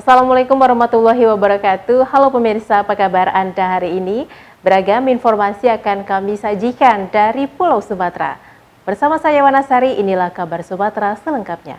Assalamualaikum warahmatullahi wabarakatuh. Halo pemirsa, apa kabar Anda hari ini? Beragam informasi akan kami sajikan dari Pulau Sumatera. Bersama saya Wanasari, inilah kabar Sumatera selengkapnya.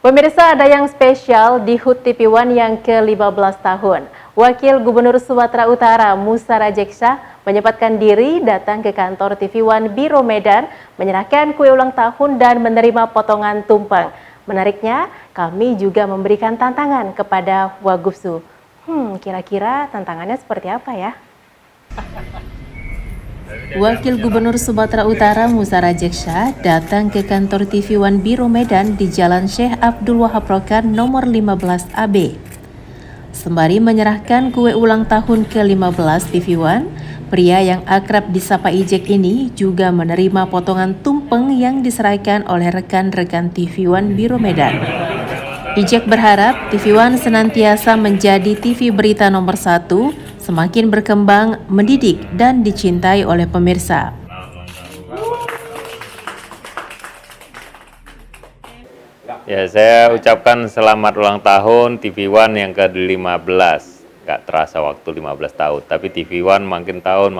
Pemirsa, ada yang spesial di HUT TV One yang ke-15 tahun. Wakil Gubernur Sumatera Utara Musa Rajeksa menyempatkan diri datang ke kantor TV One Biro Medan, menyerahkan kue ulang tahun dan menerima potongan tumpeng. Menariknya, kami juga memberikan tantangan kepada Wagubsu. Kira-kira tantangannya seperti apa ya? Wakil Gubernur Sumatera Utara Musa Rajeksa datang ke kantor TV One Biro Medan di Jalan Syekh Abdul Wahab Rokan nomor 15 AB. Sembari menyerahkan kue ulang tahun ke-15 TV One, pria yang akrab disapa Ijek ini juga menerima potongan tumpeng yang diserahkan oleh rekan-rekan TV One Biro Medan. Ijek berharap TV One senantiasa menjadi TV berita nomor 1, semakin berkembang, mendidik, dan dicintai oleh pemirsa. Ya, saya ucapkan selamat ulang tahun TV One yang ke-15. Gak terasa waktu 15 tahun, tapi TV One makin tahun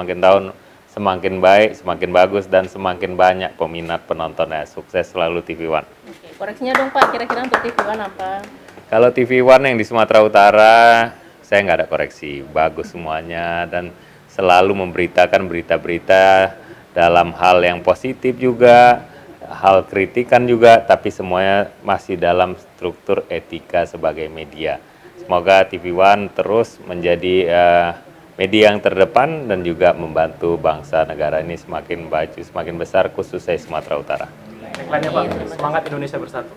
semakin baik, semakin bagus, dan semakin banyak peminat penontonnya. Sukses selalu TV One. Oke, koreksinya dong Pak, kira-kira untuk TV One apa? Kalau TV One yang di Sumatera Utara, saya nggak ada koreksi, bagus semuanya, dan selalu memberitakan berita-berita dalam hal yang positif juga, hal kritikan juga, tapi semuanya masih dalam struktur etika sebagai media. Semoga TV One terus menjadi media yang terdepan dan juga membantu bangsa negara ini semakin maju, semakin besar, khususnya Sumatera Utara. Tagline-nya Pak, semangat Indonesia bersatu.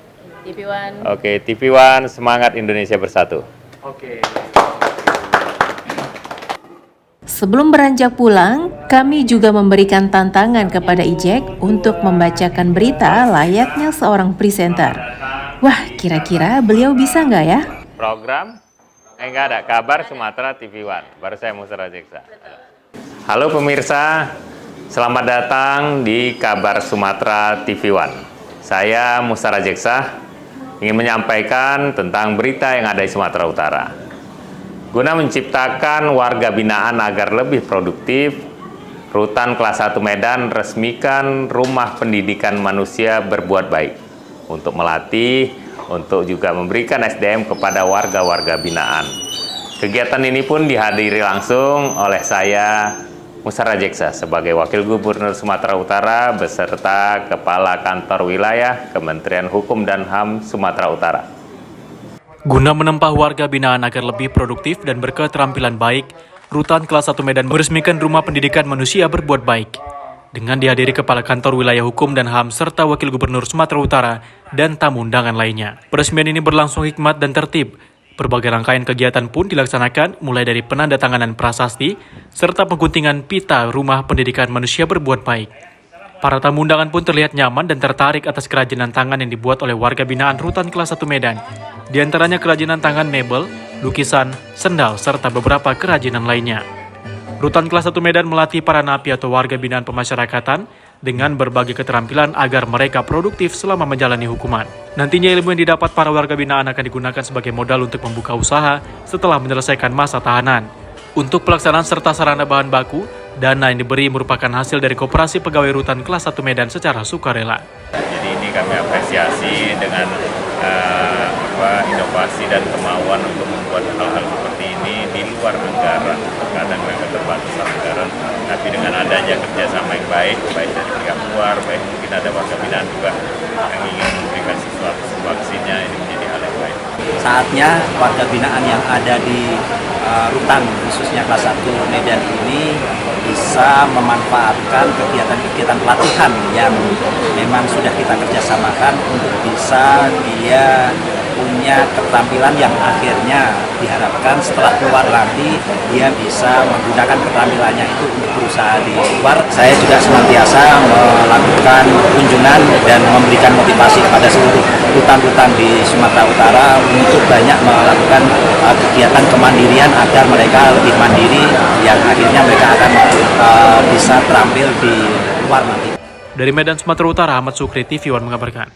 TV One. Oke, TV One, semangat Indonesia bersatu. Oke. Sebelum beranjak pulang, kami juga memberikan tantangan kepada Ijek untuk membacakan berita layaknya seorang presenter. Wah, kira-kira beliau bisa nggak ya? Program? Nggak ada, kabar Sumatera TV One. Baru saya Musa Rajeksa. Halo pemirsa, selamat datang di Kabar Sumatera TV One. Saya Musa Rajeksa, ingin menyampaikan tentang berita yang ada di Sumatera Utara. Guna menciptakan warga binaan agar lebih produktif, Rutan Kelas 1 Medan resmikan Rumah Pendidikan Manusia Berbuat Baik untuk melatih, untuk juga memberikan SDM kepada warga-warga binaan. Kegiatan ini pun dihadiri langsung oleh saya, Musa Rajeksa, sebagai Wakil Gubernur Sumatera Utara beserta Kepala Kantor Wilayah Kementerian Hukum dan HAM Sumatera Utara. Guna menempa warga binaan agar lebih produktif dan berketerampilan baik, Rutan Kelas 1 Medan meresmikan Rumah Pendidikan Manusia Berbuat Baik. Dengan dihadiri Kepala Kantor Wilayah Hukum dan HAM serta Wakil Gubernur Sumatera Utara dan tamu undangan lainnya. Peresmian ini berlangsung hikmat dan tertib. Berbagai rangkaian kegiatan pun dilaksanakan mulai dari penandatanganan prasasti serta pengguntingan pita Rumah Pendidikan Manusia Berbuat Baik. Para tamu undangan pun terlihat nyaman dan tertarik atas kerajinan tangan yang dibuat oleh warga binaan Rutan Kelas 1 Medan. Di antaranya kerajinan tangan mebel, lukisan, sendal, serta beberapa kerajinan lainnya. Rutan Kelas 1 Medan melatih para napi atau warga binaan pemasyarakatan dengan berbagai keterampilan agar mereka produktif selama menjalani hukuman. Nantinya ilmu yang didapat para warga binaan akan digunakan sebagai modal untuk membuka usaha setelah menyelesaikan masa tahanan. Untuk pelaksanaan serta sarana bahan baku, dana yang diberi merupakan hasil dari Koperasi Pegawai Rutan Kelas 1 Medan secara sukarela. Jadi ini kami apresiasi dengan inovasi dan kemauan untuk membuat hal-hal seperti ini di luar anggaran. Kadang memang keterbatasan anggaran, tapi dengan adanya kerjasama yang baik dari pihak luar, baik mungkin ada warga binaan juga yang ingin memberikan sesuatu sumbangsinya, ini menjadi hal yang baik. Saatnya warga binaan yang ada di rutan khususnya Kelas 1 Medan ini bisa memanfaatkan kegiatan-kegiatan pelatihan yang memang sudah kita kerjasamakan untuk bisa dia punya keterampilan yang akhirnya diharapkan setelah keluar nanti dia bisa menggunakan keterampilannya itu untuk berusaha di luar. Saya juga senantiasa melakukan kunjungan dan memberikan motivasi kepada seluruh rutan-rutan di Sumatera Utara untuk banyak melakukan kegiatan kemandirian agar mereka lebih mandiri yang akhirnya mereka akan bisa terampil di luar nanti. Dari Medan, Sumatera Utara, Ahmad Sukri, TV One mengabarkan.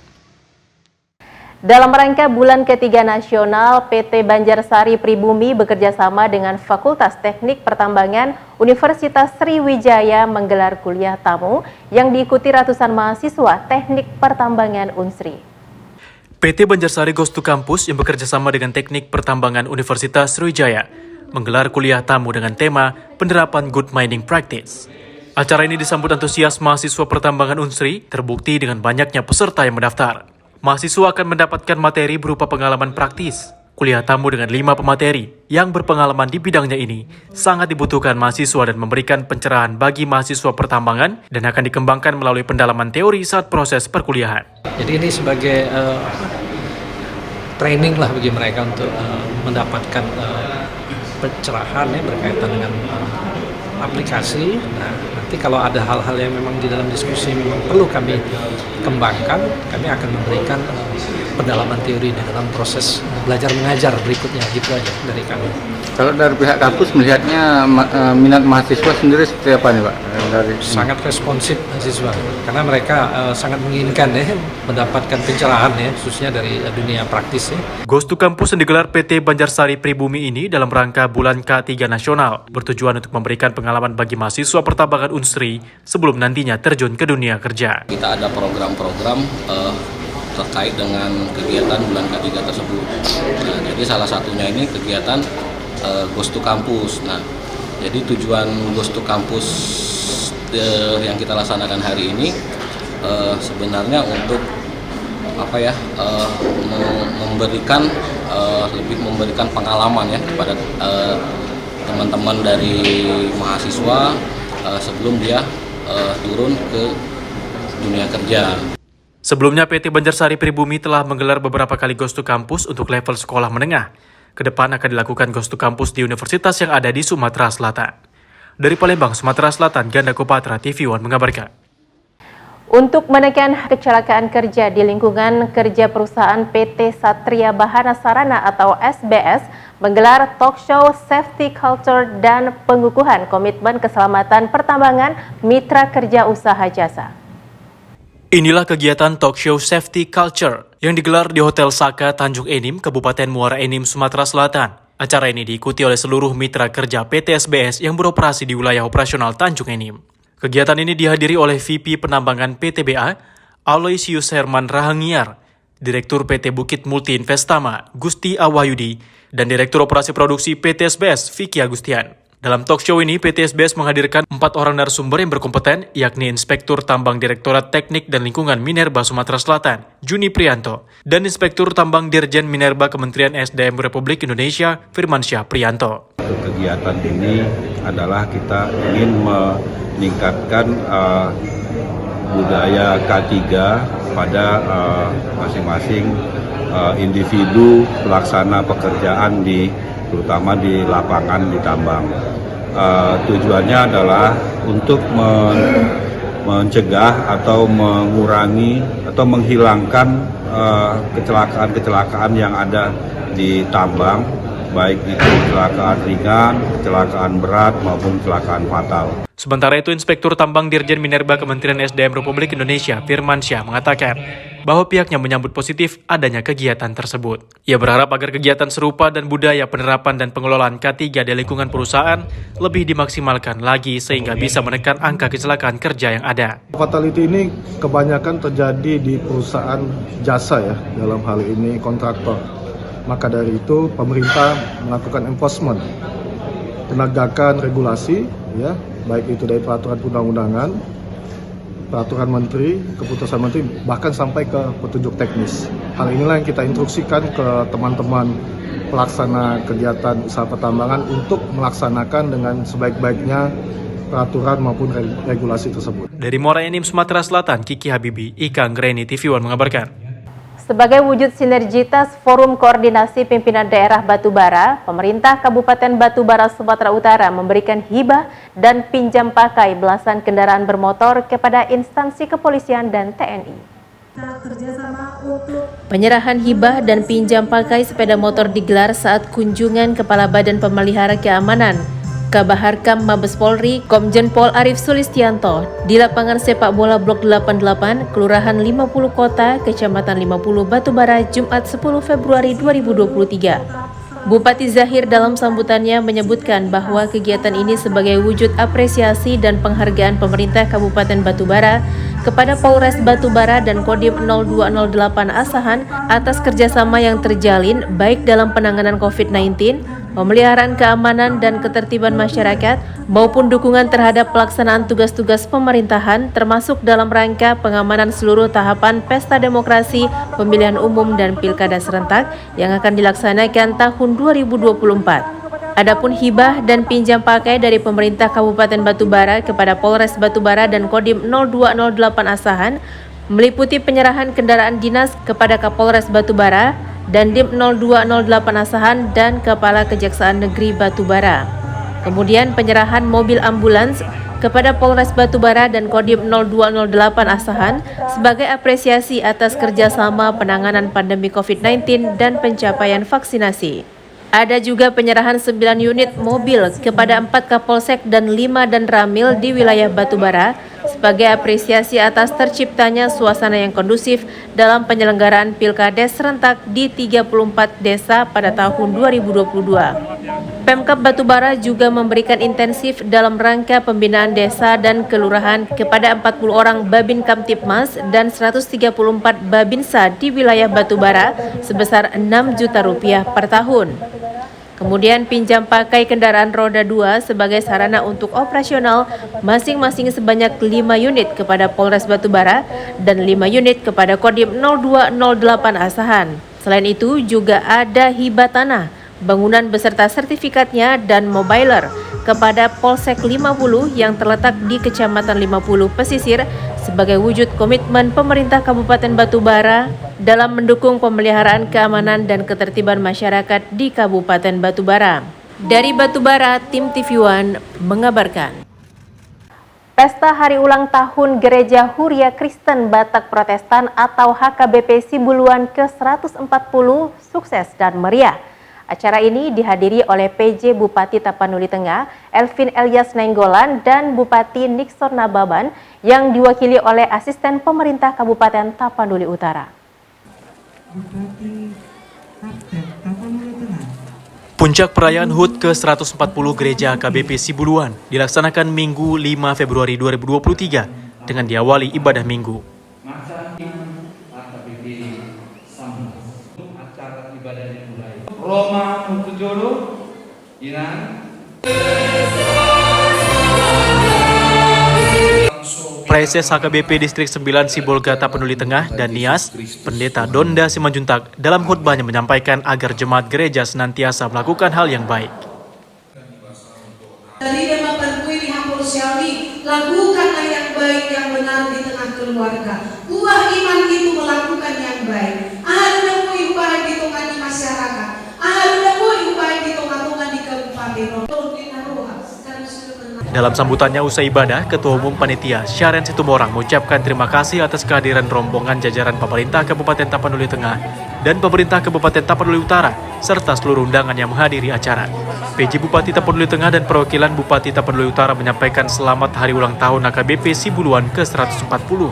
Dalam rangka Bulan Ketiga Nasional, PT Banjarsari Pribumi bekerjasama dengan Fakultas Teknik Pertambangan Universitas Sriwijaya menggelar kuliah tamu yang diikuti ratusan mahasiswa Teknik Pertambangan Unsri. PT Banjarsari Goes to Campus yang bekerjasama dengan Teknik Pertambangan Universitas Sriwijaya menggelar kuliah tamu dengan tema Penerapan Good Mining Practice. Acara ini disambut antusias mahasiswa pertambangan Unsri, terbukti dengan banyaknya peserta yang mendaftar. Mahasiswa akan mendapatkan materi berupa pengalaman praktis. Kuliah tamu dengan 5 pemateri yang berpengalaman di bidangnya ini sangat dibutuhkan mahasiswa dan memberikan pencerahan bagi mahasiswa pertambangan dan akan dikembangkan melalui pendalaman teori saat proses perkuliahan. Jadi ini sebagai training lah bagi mereka untuk mendapatkan pencerahan ya, berkaitan dengan aplikasi. Nah, nanti kalau ada hal-hal yang memang di dalam diskusi memang perlu kami kembangkan, kami akan memberikan pendalaman teori di dalam proses belajar mengajar berikutnya, gitu aja dari kami. Kalau dari pihak kampus melihatnya minat mahasiswa sendiri seperti apa nih Pak? Sangat responsif mahasiswa, karena mereka sangat menginginkan ya mendapatkan pencerahan ya, khususnya dari dunia praktis ya. Goes to Campus yang digelar PT Banjarsari Pribumi ini dalam rangka Bulan K3 Nasional bertujuan untuk memberikan pengalaman bagi mahasiswa pertambangan Unsri sebelum nantinya terjun ke dunia kerja. Kita ada program-program terkait dengan kegiatan Bulan K3 tersebut. Nah, jadi salah satunya ini kegiatan Goes to Campus. Nah, jadi tujuan Goes to Campus yang kita laksanakan hari ini sebenarnya untuk memberikan pengalaman ya kepada teman-teman dari mahasiswa sebelum dia turun ke dunia kerja. Sebelumnya PT Banjarsari Pribumi telah menggelar beberapa kali Goes to Campus untuk level sekolah menengah. Kedepan akan dilakukan Goes to Campus di universitas yang ada di Sumatera Selatan. Dari Palembang, Sumatera Selatan, Ganda Kopatra, TV One mengabarkan. Untuk menekan kecelakaan kerja di lingkungan kerja perusahaan PT Satria Bahana Sarana atau SBS menggelar talk show safety culture dan pengukuhan komitmen keselamatan pertambangan mitra kerja usaha jasa. Inilah kegiatan talk show Safety Culture yang digelar di Hotel Saka, Tanjung Enim, Kabupaten Muara Enim, Sumatera Selatan. Acara ini diikuti oleh seluruh mitra kerja PT SBS yang beroperasi di wilayah operasional Tanjung Enim. Kegiatan ini dihadiri oleh VP Penambangan PTBA, Aloysius Herman Rahangiar, Direktur PT Bukit Multi Investama, Gusti Awahyudi, dan Direktur Operasi Produksi PT SBS, Vicky Agustian. Dalam talk show ini, PT SBS menghadirkan 4 orang narasumber yang berkompeten, yakni Inspektur Tambang Direktorat Teknik dan Lingkungan Minerba Sumatera Selatan, Juni Prianto, dan Inspektur Tambang Dirjen Minerba Kementerian SDM Republik Indonesia, Firmansyah Prianto. Kegiatan ini adalah kita ingin meningkatkan budaya K3 pada masing-masing individu pelaksana pekerjaan terutama di lapangan di tambang. Tujuannya adalah untuk mencegah atau mengurangi atau menghilangkan kecelakaan-kecelakaan yang ada di tambang, baik itu kecelakaan ringan, kecelakaan berat maupun kecelakaan fatal. Sementara itu, Inspektur Tambang Dirjen Minerba Kementerian SDM Republik Indonesia, Firmansyah, mengatakan bahwa pihaknya menyambut positif adanya kegiatan tersebut. Ia berharap agar kegiatan serupa dan budaya penerapan dan pengelolaan K3 di lingkungan perusahaan lebih dimaksimalkan lagi sehingga bisa menekan angka kecelakaan kerja yang ada. Fatality ini kebanyakan terjadi di perusahaan jasa ya, dalam hal ini kontraktor. Maka dari itu pemerintah melakukan enforcement, penegakan regulasi ya, baik itu dari peraturan undang-undangan, peraturan menteri, keputusan menteri, bahkan sampai ke petunjuk teknis. Hal inilah yang kita instruksikan ke teman-teman pelaksana kegiatan usaha pertambangan untuk melaksanakan dengan sebaik-baiknya peraturan maupun regulasi tersebut. Dari Muara Enim, Sumatera Selatan, Kiki Habibi, Ika Nggreni, TV One mengabarkan. Sebagai wujud sinergitas Forum Koordinasi Pimpinan Daerah Batubara, pemerintah Kabupaten Batubara, Sumatera Utara memberikan hibah dan pinjam pakai belasan kendaraan bermotor kepada instansi kepolisian dan TNI. Penyerahan hibah dan pinjam pakai sepeda motor digelar saat kunjungan Kepala Badan Pemelihara Keamanan Kabaharkam Mabes Polri, Komjen Pol Arief Sulistianto, di lapangan sepak bola Blok 88, Kelurahan 50 Kota, Kecamatan 50 Batubara, Jumat 10 Februari 2023. Bupati Zahir dalam sambutannya menyebutkan bahwa kegiatan ini sebagai wujud apresiasi dan penghargaan pemerintah Kabupaten Batubara kepada Polres Batubara dan Kodim 0208 Asahan atas kerjasama yang terjalin baik dalam penanganan COVID-19, pemeliharaan keamanan dan ketertiban masyarakat, maupun dukungan terhadap pelaksanaan tugas-tugas pemerintahan termasuk dalam rangka pengamanan seluruh tahapan Pesta Demokrasi, Pemilihan Umum dan Pilkada Serentak yang akan dilaksanakan tahun 2024. Adapun hibah dan pinjam pakai dari pemerintah Kabupaten Batubara kepada Polres Batubara dan Kodim 0208 Asahan meliputi penyerahan kendaraan dinas kepada Kapolres Batubara, dan Dim 0208 Asahan dan Kepala Kejaksaan Negeri Batubara. Kemudian penyerahan mobil ambulans kepada Polres Batubara dan Kodim 0208 Asahan sebagai apresiasi atas kerjasama penanganan pandemi COVID-19 dan pencapaian vaksinasi. Ada juga penyerahan 9 unit mobil kepada 4 Kapolsek dan 5 dan Ramil di wilayah Batubara sebagai apresiasi atas terciptanya suasana yang kondusif dalam penyelenggaraan Pilkades serentak di 34 desa pada tahun 2022. Pemkab Batubara juga memberikan intensif dalam rangka pembinaan desa dan kelurahan kepada 40 orang Babin Kamtipmas dan 134 Babinsa di wilayah Batubara sebesar Rp6 juta per tahun. Kemudian pinjam pakai kendaraan roda 2 sebagai sarana untuk operasional masing-masing sebanyak 5 unit kepada Polres Batubara dan 5 unit kepada Kodim 0208 Asahan. Selain itu juga ada hibah tanah, bangunan beserta sertifikatnya dan mobiler kepada Polsek 50 yang terletak di Kecamatan 50 Pesisir sebagai wujud komitmen pemerintah Kabupaten Batubara dalam mendukung pemeliharaan keamanan dan ketertiban masyarakat di Kabupaten Batubara. Dari Batubara, tim TV One mengabarkan. Pesta Hari Ulang Tahun Gereja Huria Kristen Batak Protestan atau HKBP Sibuluan ke-140 sukses dan meriah. Acara ini dihadiri oleh PJ Bupati Tapanuli Tengah, Elvin Elias Nenggolan, dan Bupati Nixon Nababan yang diwakili oleh Asisten Pemerintah Kabupaten Tapanuli Utara. Puncak perayaan HUT ke-140 Gereja HKBP Sibuluan dilaksanakan Minggu 5 Februari 2023 dengan diawali ibadah Minggu. Roma Mukujolo, Iran. Preses HKBP Distrik 9 Sibolga Tapanuli Tengah dan Nias, Pendeta Donda Simanjuntak dalam khutbahnya menyampaikan agar jemaat gereja senantiasa melakukan hal yang baik. Dari demakan kuih dihapur syari, lakukanlah yang baik yang benar di tengah keluarga. Buah iman itu melakukan yang baik. Ada kuih baik di tengah di masyarakat. Ada kuih baik di tengah-tengah di kabupaten. Dalam sambutannya usai ibadah, Ketua Umum Panitia Syaren Situmorang mengucapkan terima kasih atas kehadiran rombongan jajaran pemerintah Kabupaten Tapanuli Tengah dan pemerintah Kabupaten Tapanuli Utara serta seluruh undangan yang menghadiri acara. PJ Bupati Tapanuli Tengah dan perwakilan Bupati Tapanuli Utara menyampaikan selamat hari ulang tahun HKBP Sibuluan ke-140.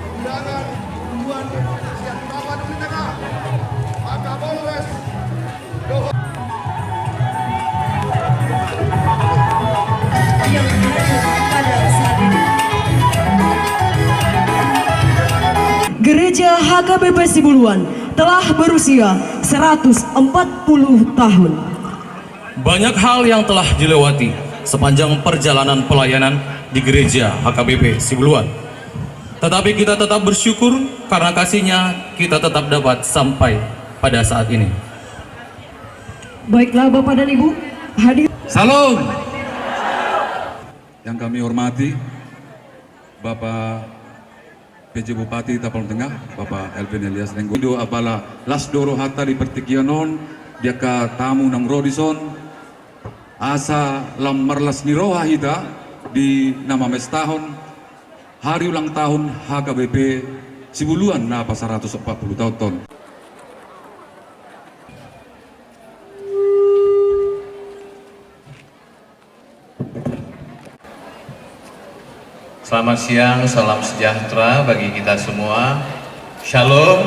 Gereja HKBP Sibuluan telah berusia 140 tahun. Banyak hal yang telah dilewati sepanjang perjalanan pelayanan di Gereja HKBP Sibuluan. Tetapi kita tetap bersyukur karena kasih-Nya kita tetap dapat sampai pada saat ini. Baiklah Bapak dan Ibu, hadir. Salam. Yang kami hormati Bapak PJ Bupati Tapanuli Tengah, Bapak Elvin Elias Nenggolan, abala lasdoro hatta di pertikionon, dia ka tamu nang Rodison, asa lam marlas ni roha hita di nama mestahon, hari ulang tahun HKBP Sibuluan na pa 140 tahun. Selamat siang, salam sejahtera bagi kita semua. Shalom.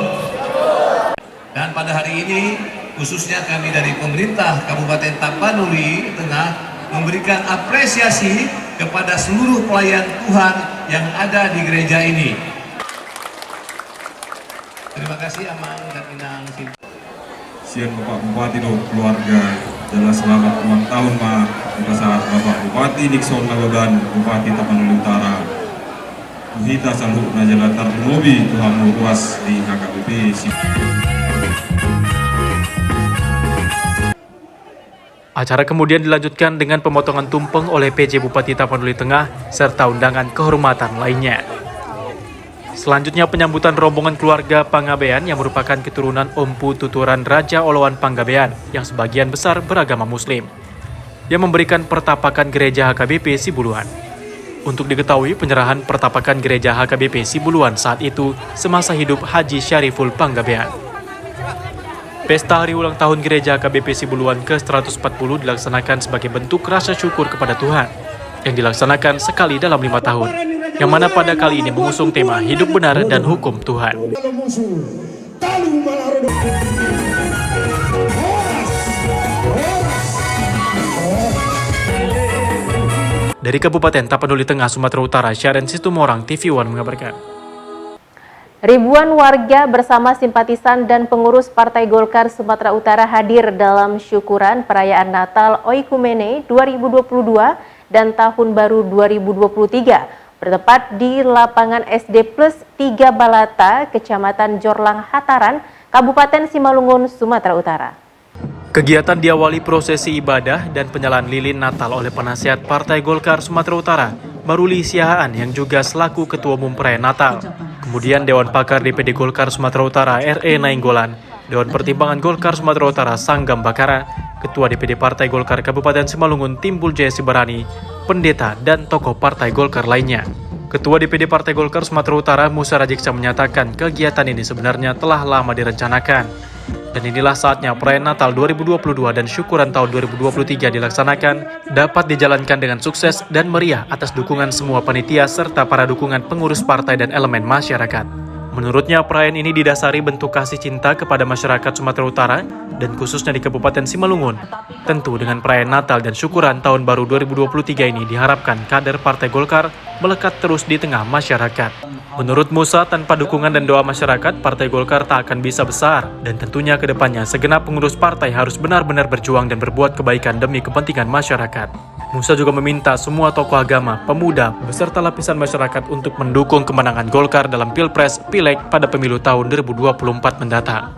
Dan pada hari ini, khususnya kami dari pemerintah Kabupaten Tapanuli Tengah memberikan apresiasi kepada seluruh pelayan Tuhan yang ada di gereja ini. Terima kasih Amang dan Inang. Siang Bapak Bupati dan keluarga, jalan selamat ulang tahun Pak. Pada saat Bapak Bupati Nixon Nagodan, Bupati Tapanuli Utara, Tuhita Saluk Najala Tarnobi Tuhan Muruas di HKBP. Acara kemudian dilanjutkan dengan pemotongan tumpeng oleh PJ Bupati Tapanuli Tengah serta undangan kehormatan lainnya. Selanjutnya penyambutan rombongan keluarga Panggabean yang merupakan keturunan Ompu Tuturan Raja Oloan Panggabean yang sebagian besar beragama Muslim, yang memberikan pertapakan gereja HKBP Sibuluan. Untuk diketahui, penyerahan pertapakan gereja HKBP Sibuluan saat itu semasa hidup Haji Syariful Panggabean. Pesta hari ulang tahun gereja HKBP Sibuluan ke-140 dilaksanakan sebagai bentuk rasa syukur kepada Tuhan yang dilaksanakan sekali dalam 5 tahun, yang mana pada kali ini mengusung tema hidup benar dan hukum Tuhan. Dari Kabupaten Tapanuli Tengah, Sumatera Utara, Syaren Situmorang, TV One mengabarkan. Ribuan warga bersama simpatisan dan pengurus Partai Golkar Sumatera Utara hadir dalam syukuran perayaan Natal Oikumene 2022 dan Tahun Baru 2023 bertepat di lapangan SD Plus 3 Balata, Kecamatan Jorlang Hataran, Kabupaten Simalungun, Sumatera Utara. Kegiatan diawali prosesi ibadah dan penyalaan lilin Natal oleh penasihat Partai Golkar Sumatera Utara, Maruli Siahaan yang juga selaku Ketua Umum Perayaan Natal. Kemudian Dewan Pakar DPD Golkar Sumatera Utara R.E. Nainggolan, Dewan Pertimbangan Golkar Sumatera Utara Sanggam Bakara, Ketua DPD Partai Golkar Kabupaten Simalungun Timbul Jaya Sibarani, pendeta dan tokoh Partai Golkar lainnya. Ketua DPD Partai Golkar Sumatera Utara Musa Rajeksa menyatakan kegiatan ini sebenarnya telah lama direncanakan. Dan inilah saatnya perayaan Natal 2022 dan syukuran tahun 2023 dilaksanakan dapat dijalankan dengan sukses dan meriah atas dukungan semua panitia serta para dukungan pengurus partai dan elemen masyarakat. Menurutnya perayaan ini didasari bentuk kasih cinta kepada masyarakat Sumatera Utara dan khususnya di Kabupaten Simalungun. Tentu dengan perayaan Natal dan syukuran tahun baru 2023 ini diharapkan kader Partai Golkar melekat terus di tengah masyarakat. Menurut Musa, tanpa dukungan dan doa masyarakat, Partai Golkar tak akan bisa besar. Dan tentunya ke depannya segenap pengurus partai harus benar-benar berjuang dan berbuat kebaikan demi kepentingan masyarakat. Musa juga meminta semua tokoh agama, pemuda, beserta lapisan masyarakat untuk mendukung kemenangan Golkar dalam Pilpres, Pileg pada pemilu tahun 2024 mendatang.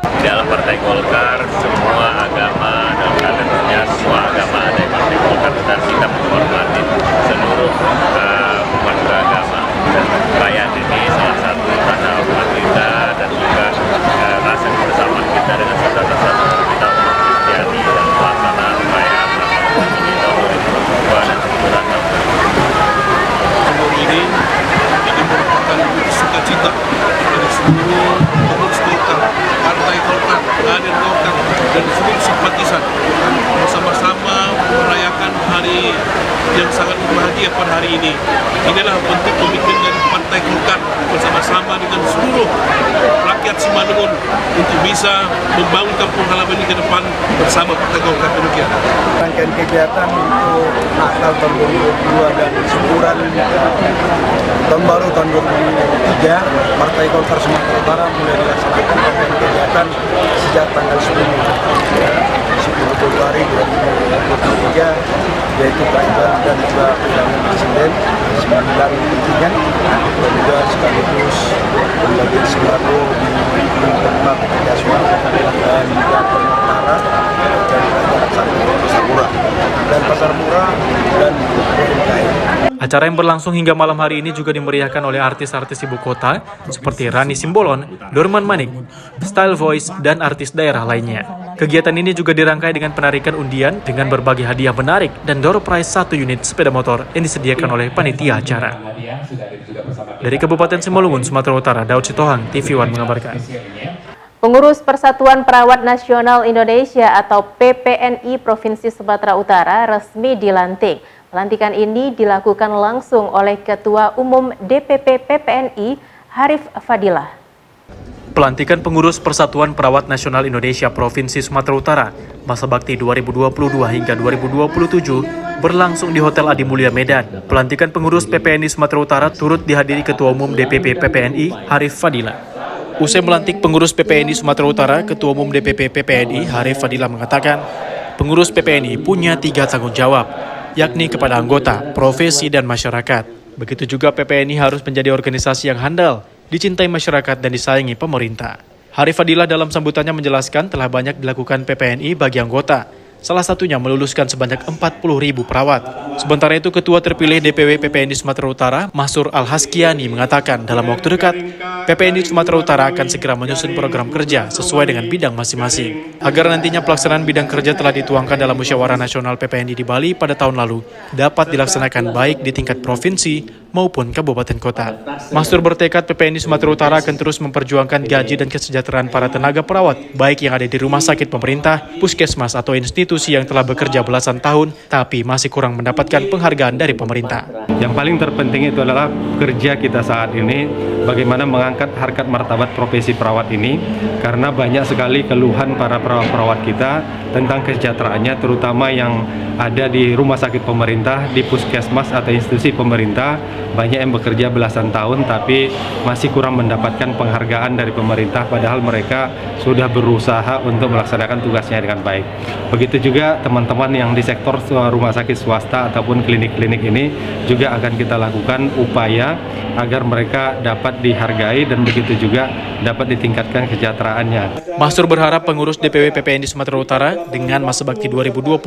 Di dalam Partai Golkar, semua agama dalam kadernya, semua agama ada di Partai Golkar dan kita menghormati seluruh umat beragama. Dan perayaan ini salah satu tanda hormat kita dan juga rasa kebersamaan kita dengan saudara-saudara kita umat Kristiani dalam pelaksanaan perayaan Natal ini tahun 2022 dan syukuran tahun 2023. Ini merupakan sukacita dari seluruh pengurus Golkar, Partai Golkar, kader Golkar, dan seluruh simpatisan bersama-sama merayakan hari yang sangat berbahagia pada hari ini. Inilah bentuk komitmen dari Partai Golkar bersama-sama dengan seluruh rakyat Simalungun untuk bisa membangun kampung halaman ini ke depan bersama Partai Golkar. Demikian. Rangkaian kegiatan untuk Natal tahun 2022 dan syukuran tahun baru tahun 2023, Partai Golkar Sumatera Utara mulai dilaksanakan rangkaian kegiatan sejak tanggal 10 Februari 2023, yaitu kegiatan dan juga undangan Presiden 9 pentingan dan juga sekaligus membagi sembako di tempat Jaswan dan juga Utara dan Pasar Murah dan UMKM. Acara yang berlangsung hingga malam hari ini juga dimeriahkan oleh artis-artis ibu kota seperti Rani Simbolon, Dorman Manik, Style Voice, dan artis daerah lainnya. Kegiatan ini juga dirangkai dengan penarikan undian dengan berbagai hadiah menarik dan door prize 1 unit sepeda motor yang disediakan oleh panitia acara. Dari Kabupaten Simalungun, Sumatera Utara, Daud Sitohang, TV One mengabarkan. Pengurus Persatuan Perawat Nasional Indonesia atau PPNI Provinsi Sumatera Utara resmi dilantik. Pelantikan ini dilakukan langsung oleh Ketua Umum DPP PPNI Harif Fadilah. Pelantikan pengurus Persatuan Perawat Nasional Indonesia Provinsi Sumatera Utara masa bakti 2022 hingga 2027 berlangsung di Hotel Adi Mulia Medan. Pelantikan pengurus PPNI Sumatera Utara turut dihadiri Ketua Umum DPP PPNI Harif Fadilah. Usai melantik pengurus PPNI Sumatera Utara, Ketua Umum DPP PPNI Harif Fadilah mengatakan, pengurus PPNI punya 3 tanggung jawab, yakni kepada anggota, profesi, dan masyarakat. Begitu juga PPNI harus menjadi organisasi yang handal, dicintai masyarakat, dan disayangi pemerintah. Harif Fadilah dalam sambutannya menjelaskan telah banyak dilakukan PPNI bagi anggota, salah satunya meluluskan sebanyak 40.000 perawat. Sementara itu, Ketua terpilih DPW PPNI Sumatera Utara, Masur Al-Haskiani, mengatakan dalam waktu dekat, PPNI Sumatera Utara akan segera menyusun program kerja sesuai dengan bidang masing-masing. Agar nantinya pelaksanaan bidang kerja telah dituangkan dalam Musyawarah Nasional PPNI di Bali pada tahun lalu dapat dilaksanakan baik di tingkat provinsi maupun kabupaten kota. Masur bertekad PPNI Sumatera Utara akan terus memperjuangkan gaji dan kesejahteraan para tenaga perawat, baik yang ada di rumah sakit pemerintah, puskesmas, atau institusi yang telah bekerja belasan tahun, tapi masih kurang mendapatkan penghargaan dari pemerintah. Yang paling terpenting itu adalah kerja kita saat ini, bagaimana mengangkat harkat martabat profesi perawat ini, karena banyak sekali keluhan para perawat kita tentang kesejahteraannya, terutama yang ada di rumah sakit pemerintah, di puskesmas atau institusi pemerintah, banyak yang bekerja belasan tahun tapi masih kurang mendapatkan penghargaan dari pemerintah, padahal mereka sudah berusaha untuk melaksanakan tugasnya dengan baik. Begitu juga teman-teman yang di sektor rumah sakit swasta ataupun klinik-klinik ini juga akan kita lakukan upaya agar mereka dapat dihargai dan begitu juga dapat ditingkatkan kesejahteraannya. Masur berharap pengurus DPW PPNI Sumatera Utara dengan masa bakti 2022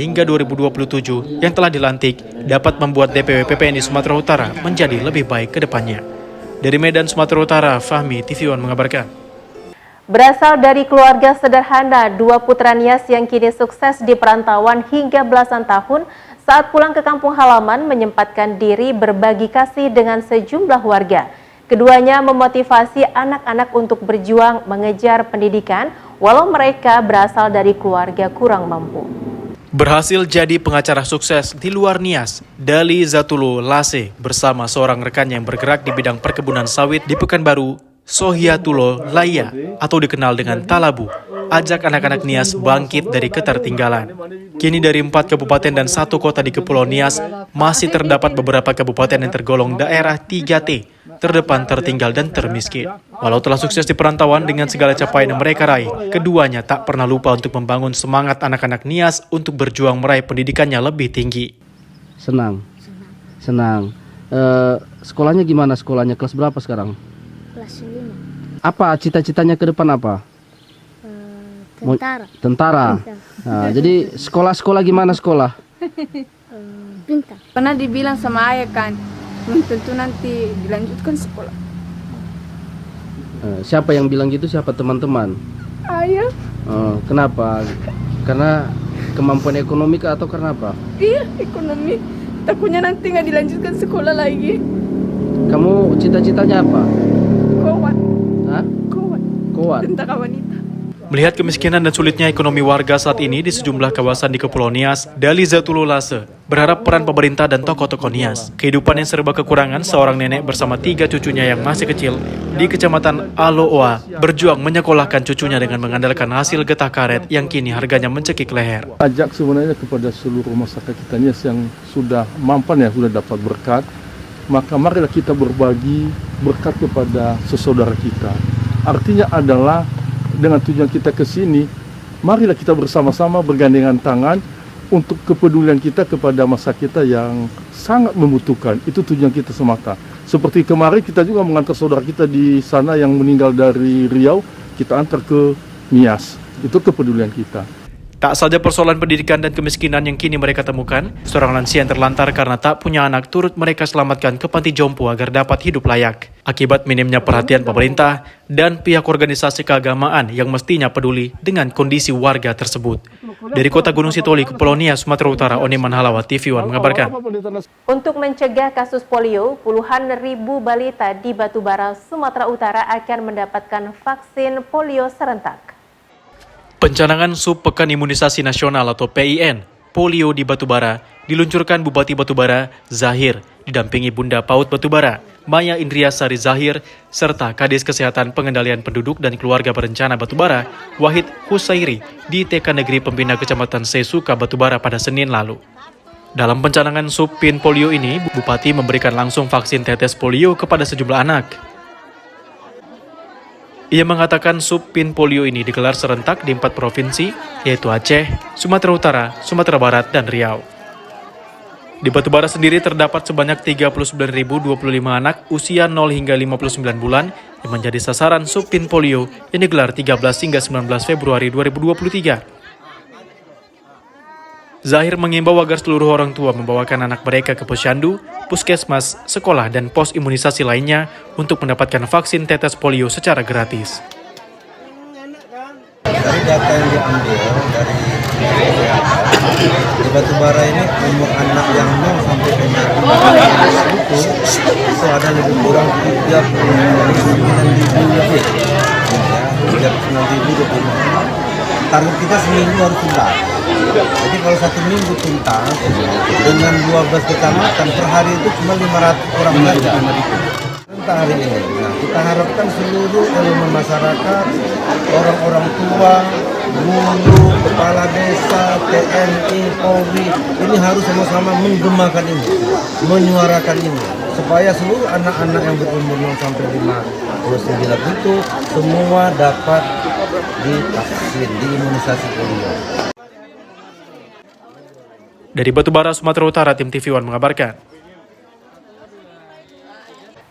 hingga 2027 yang telah dilantik dapat membuat DPW PPNI Sumatera Utara menjadi lebih baik ke depannya. Dari Medan, Sumatera Utara, Fahmi, TV One mengabarkan. Berasal dari keluarga sederhana, 2 putra Nias yang kini sukses di perantauan hingga belasan tahun saat pulang ke kampung halaman menyempatkan diri berbagi kasih dengan sejumlah warga. Keduanya memotivasi anak-anak untuk berjuang mengejar pendidikan walau mereka berasal dari keluarga kurang mampu. Berhasil jadi pengacara sukses di luar Nias, Dali Zatulo Lase bersama seorang rekannya yang bergerak di bidang perkebunan sawit di Pekanbaru, Sohiatulo Laya atau dikenal dengan Talabu, ajak anak-anak Nias bangkit dari ketertinggalan. Kini dari 4 kabupaten dan 1 kota di Kepulauan Nias, masih terdapat beberapa kabupaten yang tergolong daerah 3T, terdepan, tertinggal, dan termiskin. Walau telah sukses di perantauan dengan segala capaian yang mereka raih, keduanya tak pernah lupa untuk membangun semangat anak-anak Nias untuk berjuang meraih pendidikannya lebih tinggi. Senang. Sekolahnya gimana? Sekolahnya kelas berapa sekarang? Kelas 5. Apa cita-citanya ke depan apa? Tentara. Tentara. Nah, jadi sekolah gimana sekolah? Pintar. Pernah dibilang sama ayah kan, tentu nanti dilanjutkan sekolah. Siapa yang bilang gitu? Siapa teman-teman? Ayah. Kenapa? Karena kemampuan ekonomi kah atau karena apa? Iya, ekonomi. Takutnya nanti nggak dilanjutkan sekolah lagi. Kamu cita-citanya apa? Kuat. Hah? Kuat. Tentara wanita. Melihat kemiskinan dan sulitnya ekonomi warga saat ini di sejumlah kawasan di Kepulauan Nias, Dali Zatulo Lase berharap peran pemerintah dan tokoh-tokoh Nias. Kehidupan yang serba kekurangan, seorang nenek bersama 3 cucunya yang masih kecil di Kecamatan Aloa berjuang menyekolahkan cucunya dengan mengandalkan hasil getah karet yang kini harganya mencekik leher. Ajak sebenarnya kepada seluruh masyarakat kita Nias yang sudah mampan, yang sudah dapat berkat, maka marilah kita berbagi berkat kepada sesaudara kita. Artinya adalah dengan tujuan kita ke sini, marilah kita bersama-sama bergandengan tangan untuk kepedulian kita kepada masa kita yang sangat membutuhkan. Itu tujuan kita semata. Seperti kemarin kita juga mengantar saudara kita di sana yang meninggal dari Riau, kita antar ke Nias. Itu kepedulian kita. Tak saja persoalan pendidikan dan kemiskinan yang kini mereka temukan, seorang lansia yang terlantar karena tak punya anak turut mereka selamatkan ke panti jompo agar dapat hidup layak. Akibat minimnya perhatian pemerintah dan pihak organisasi keagamaan yang mestinya peduli dengan kondisi warga tersebut. Dari kota Gunung Sitoli, Kepulauan Nia, Sumatera Utara, Oni Manhalawa, TV One mengabarkan. Untuk mencegah kasus polio, puluhan ribu balita di Batubara, Sumatera Utara akan mendapatkan vaksin polio serentak. Pencanangan Subpekan Imunisasi Nasional atau PIN polio di Batubara diluncurkan Bupati Batubara Zahir didampingi Bunda Paut Batubara Maya Indriasari Zahir serta Kadis Kesehatan Pengendalian Penduduk dan Keluarga Berencana Batubara Wahid Husairi di TK Negeri Pembina Kecamatan Sesuka Batubara pada Senin lalu. Dalam pencanangan Subpin polio ini, Bupati memberikan langsung vaksin tetes polio kepada sejumlah anak. Ia mengatakan Subpin polio ini digelar serentak di 4 provinsi, yaitu Aceh, Sumatera Utara, Sumatera Barat, dan Riau. Di Batubara sendiri terdapat sebanyak 39.025 anak usia 0 hingga 59 bulan yang menjadi sasaran Subpin polio yang digelar 13 hingga 19 Februari 2023. Zahir mengimbau agar seluruh orang tua membawakan anak mereka ke posyandu, puskesmas, sekolah, dan pos imunisasi lainnya untuk mendapatkan vaksin tetes polio secara gratis. Dari data yang diambil dari di Batubara ini umur anak yang 0 sampai dengan 15 itu ada lebih kurang 39.000 lebih. Ya, 39.000. Target kita seminggu harus tuntas. Jadi kalau 1 minggu tuntas dengan 12 kecamatan per hari itu cuma 500 orang saja. Tentang hari ini, nah, kita harapkan seluruh elemen masyarakat, orang-orang tua, guru, kepala desa, TNI, Polri, ini harus sama-sama menggemakan ini, menyuarakan ini, supaya seluruh anak-anak yang berumur 0 sampai 59 itu semua dapat divaksin, diimunisasi polio. Dari Batubara, Sumatera Utara, tim TV One mengabarkan.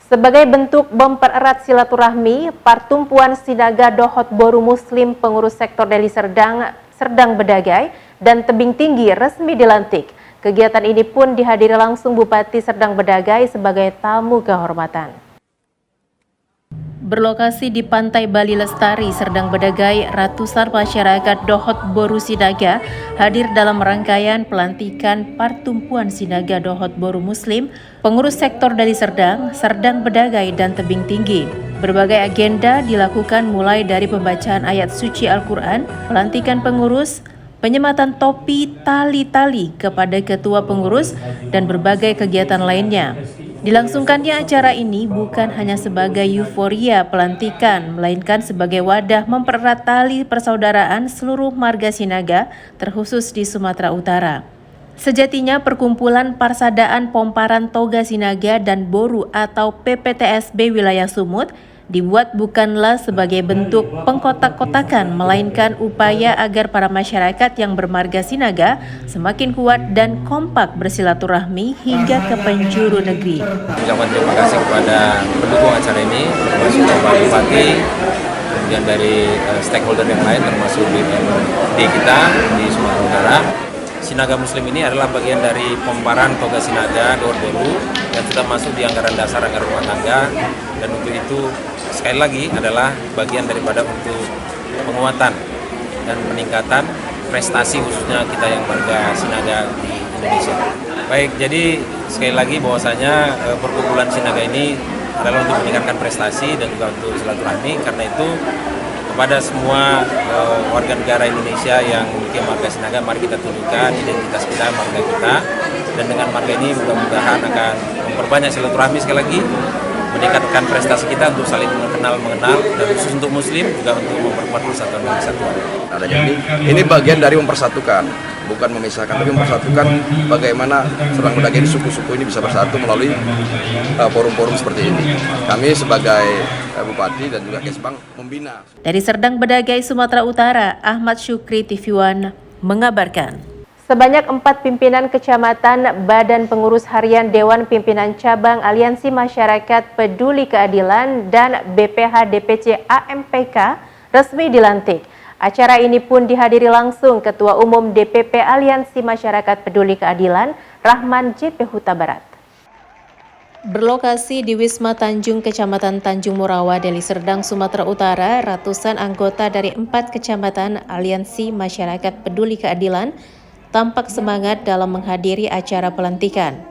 Sebagai bentuk mempererat silaturahmi, Pertumpuan Sinaga Dohot Boru Muslim Pengurus Sektor Deli Serdang Bedagai dan Tebing Tinggi resmi dilantik. Kegiatan ini pun dihadiri langsung Bupati Serdang Bedagai sebagai tamu kehormatan. Berlokasi di Pantai Bali Lestari, Serdang Bedagai, ratusan masyarakat Dohot Boru Sinaga hadir dalam rangkaian pelantikan Pertumpuan Sinaga Dohot Boru Muslim, Pengurus Sektor Deli Serdang, Serdang Bedagai, dan Tebing Tinggi. Berbagai agenda dilakukan mulai dari pembacaan ayat suci Al-Quran, pelantikan pengurus, penyematan topi tali-tali kepada ketua pengurus, dan berbagai kegiatan lainnya. Dilangsungkannya acara ini bukan hanya sebagai euforia pelantikan, melainkan sebagai wadah mempererat tali persaudaraan seluruh marga Sinaga, terkhusus di Sumatera Utara. Sejatinya perkumpulan Parsadaan Pomparan Toga Sinaga dan Boru atau PPTSB wilayah Sumut dibuat bukanlah sebagai bentuk pengkotak-kotakan, melainkan upaya agar para masyarakat yang bermarga Sinaga semakin kuat dan kompak bersilaturahmi hingga ke penjuru negeri. Ucapan terima kasih kepada pendukung acara ini, termasuk Bapak Bupati, kemudian dari stakeholder yang lain, termasuk BMD kita di Sumatera Utara. Sinaga Muslim ini adalah bagian dari Pomparan Toga Sinaga Dohot Boru yang sudah masuk di anggaran dasar anggaran rumah tangga, dan untuk itu sekali lagi adalah bagian daripada untuk penguatan dan peningkatan prestasi khususnya kita yang warga Sinaga di Indonesia. Baik, jadi sekali lagi bahwasanya perkumpulan Sinaga ini adalah untuk meningkatkan prestasi dan juga untuk silaturahmi. Karena itu kepada semua warga negara Indonesia yang memiliki marga Sinaga, mari kita tunjukkan identitas kita, marga kita, dan dengan marga ini mudah-mudahan akan memperbanyak silaturahmi sekali lagi, meningkatkan prestasi kita untuk saling mengenal, dan khusus untuk Muslim juga untuk memperkuat persatuan dan kesatuan. Nah, jadi ini bagian dari mempersatukan, bukan memisahkan, tapi mempersatukan bagaimana Serdang Bedagai suku-suku ini bisa bersatu melalui forum-forum seperti ini. Kami sebagai Bupati dan juga Kesbang membina. Dari Serdang Bedagai, Sumatera Utara, Ahmad Syukri, TV One mengabarkan. Sebanyak 4 pimpinan kecamatan, Badan Pengurus Harian Dewan Pimpinan Cabang Aliansi Masyarakat Peduli Keadilan dan BPH DPC AMPK resmi dilantik. Acara ini pun dihadiri langsung Ketua Umum DPP Aliansi Masyarakat Peduli Keadilan, Rahman JP Huta Barat. Berlokasi di Wisma Tanjung, Kecamatan Tanjung Morawa, Deli Serdang, Sumatera Utara, ratusan anggota dari 4 kecamatan Aliansi Masyarakat Peduli Keadilan tampak semangat dalam menghadiri acara pelantikan.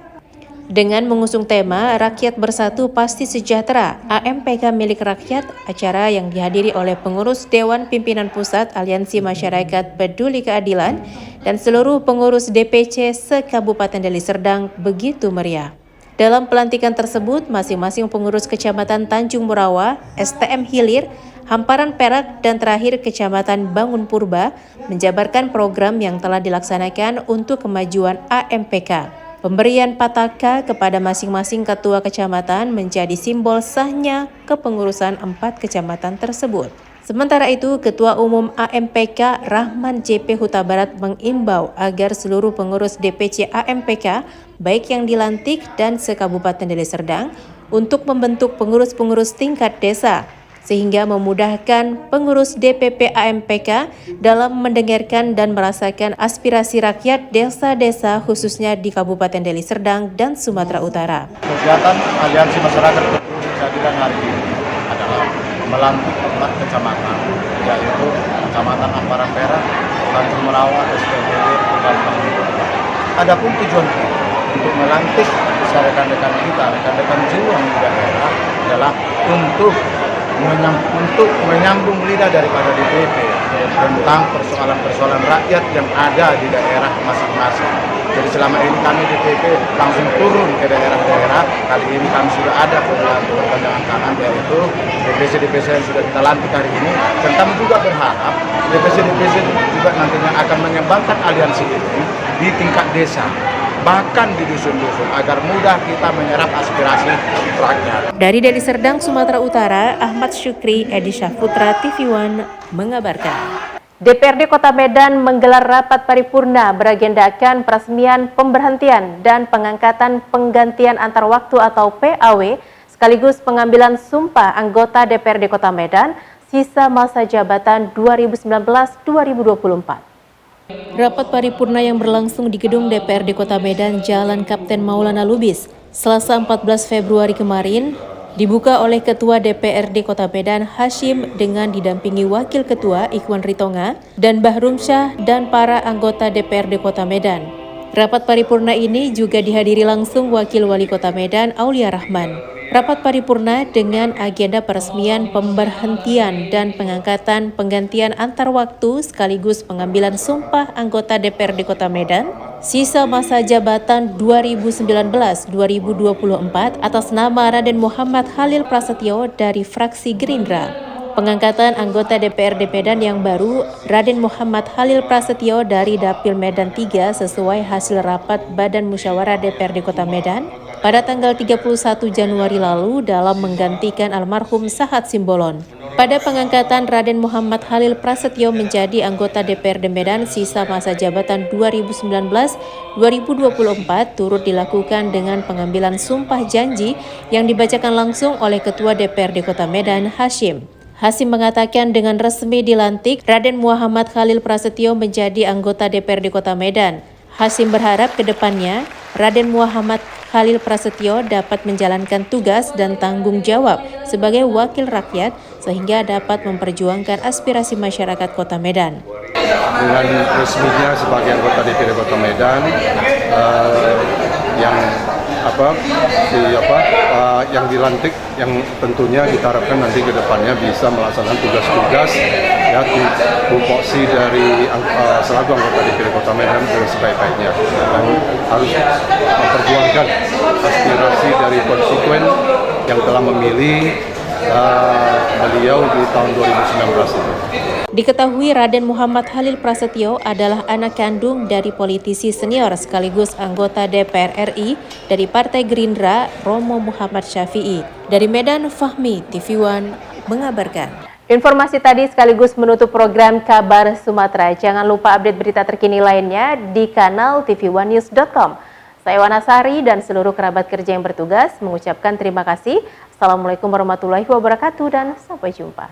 Dengan mengusung tema Rakyat Bersatu Pasti Sejahtera, AMPK milik rakyat, acara yang dihadiri oleh pengurus Dewan Pimpinan Pusat Aliansi Masyarakat Peduli Keadilan dan seluruh pengurus DPC se-Kabupaten Deli Serdang begitu meriah. Dalam pelantikan tersebut, masing-masing pengurus Kecamatan Tanjung Morawa, STM Hilir, Hamparan Perak, dan terakhir Kecamatan Bangun Purba menjabarkan program yang telah dilaksanakan untuk kemajuan AMPK. Pemberian pataka kepada masing-masing ketua kecamatan menjadi simbol sahnya kepengurusan 4 kecamatan tersebut. Sementara itu, Ketua Umum AMPK Rahman JP Huta Barat mengimbau agar seluruh pengurus DPC AMPK, baik yang dilantik dan se-Kabupaten Deli Serdang, untuk membentuk pengurus-pengurus tingkat desa, sehingga memudahkan pengurus DPP AMPK dalam mendengarkan dan merasakan aspirasi rakyat desa-desa khususnya di Kabupaten Deli Serdang dan Sumatera Utara. Kegiatan Aliansi Masyarakat Peduli Keadilan hari ini adalah melantik 4 kecamatan, yaitu Kecamatan Hamparan Perak, Tanjung Morawa, STM, dan Bangun Purba. Adapun tujuan kita untuk melantik rekan-rekan kita, rekan-rekan juang di daerah adalah untuk menyambung lidah daripada DPP tentang persoalan-persoalan rakyat yang ada di daerah masing-masing. Jadi selama ini kami DPP langsung turun ke daerah-daerah. Kali ini kami sudah ada perpanjangan tangan, yaitu DPC-DPC yang sudah kita lantik hari ini. Dan kami juga berharap DPC-DPC juga nantinya akan mengembangkan aliansi ini di tingkat desa, bahkan di dusun-dusun, agar mudah kita menyerap aspirasi rakyat. Dari Deli Serdang, Sumatera Utara, Ahmad Syukri, Edi Syahputra, TV One mengabarkan. DPRD Kota Medan menggelar rapat paripurna beragendakan peresmian pemberhentian dan pengangkatan penggantian antar waktu atau PAW sekaligus pengambilan sumpah anggota DPRD Kota Medan sisa masa jabatan 2019-2024. Rapat paripurna yang berlangsung di gedung DPRD Kota Medan, Jalan Kapten Maulana Lubis, Selasa 14 Februari kemarin, dibuka oleh Ketua DPRD Kota Medan Hashim dengan didampingi Wakil Ketua Ikhwan Ritonga dan Bahrum Syah dan para anggota DPRD Kota Medan. Rapat paripurna ini juga dihadiri langsung Wakil Wali Kota Medan Aulia Rahman. Rapat paripurna dengan agenda peresmian pemberhentian dan pengangkatan penggantian antar waktu sekaligus pengambilan sumpah anggota DPRD Kota Medan sisa masa jabatan 2019-2024 atas nama Raden Muhammad Khalil Prasetyo dari fraksi Gerindra. Pengangkatan anggota DPRD Medan yang baru, Raden Muhammad Khalil Prasetyo dari Dapil Medan 3 sesuai hasil rapat Badan Musyawarah DPRD Kota Medan pada tanggal 31 Januari lalu dalam menggantikan almarhum Sahat Simbolon. Pada pengangkatan Raden Muhammad Khalil Prasetyo menjadi anggota DPRD Medan sisa masa jabatan 2019-2024 turut dilakukan dengan pengambilan sumpah janji yang dibacakan langsung oleh Ketua DPRD Kota Medan Hashim. Hashim mengatakan dengan resmi dilantik Raden Muhammad Khalil Prasetyo menjadi anggota DPRD Kota Medan. Hashim berharap ke depannya Raden Muhammad Khalil Prasetyo dapat menjalankan tugas dan tanggung jawab sebagai wakil rakyat sehingga dapat memperjuangkan aspirasi masyarakat Kota Medan. Dengan resminya sebagai anggota DPRD Kota Medan yang dilantik, yang tentunya kita harapkan nanti ke depannya bisa melaksanakan tugas-tugas ya tupoksi dari selaku anggota DPRD Kota Medan dengan sebaik-baiknya, dan harus memperjuangkan aspirasi dari konstituen yang telah memilih beliau di tahun 2019 itu. Diketahui Raden Muhammad Khalil Prasetyo adalah anak kandung dari politisi senior sekaligus anggota DPR RI dari Partai Gerindra, Romo Muhammad Syafi'i. Dari Medan, Fahmi, TV One mengabarkan. Informasi tadi sekaligus menutup program Kabar Sumatera. Jangan lupa update berita terkini lainnya di kanal tv1news.com. Saya Wanasari dan seluruh kerabat kerja yang bertugas mengucapkan terima kasih. Assalamualaikum warahmatullahi wabarakatuh dan sampai jumpa.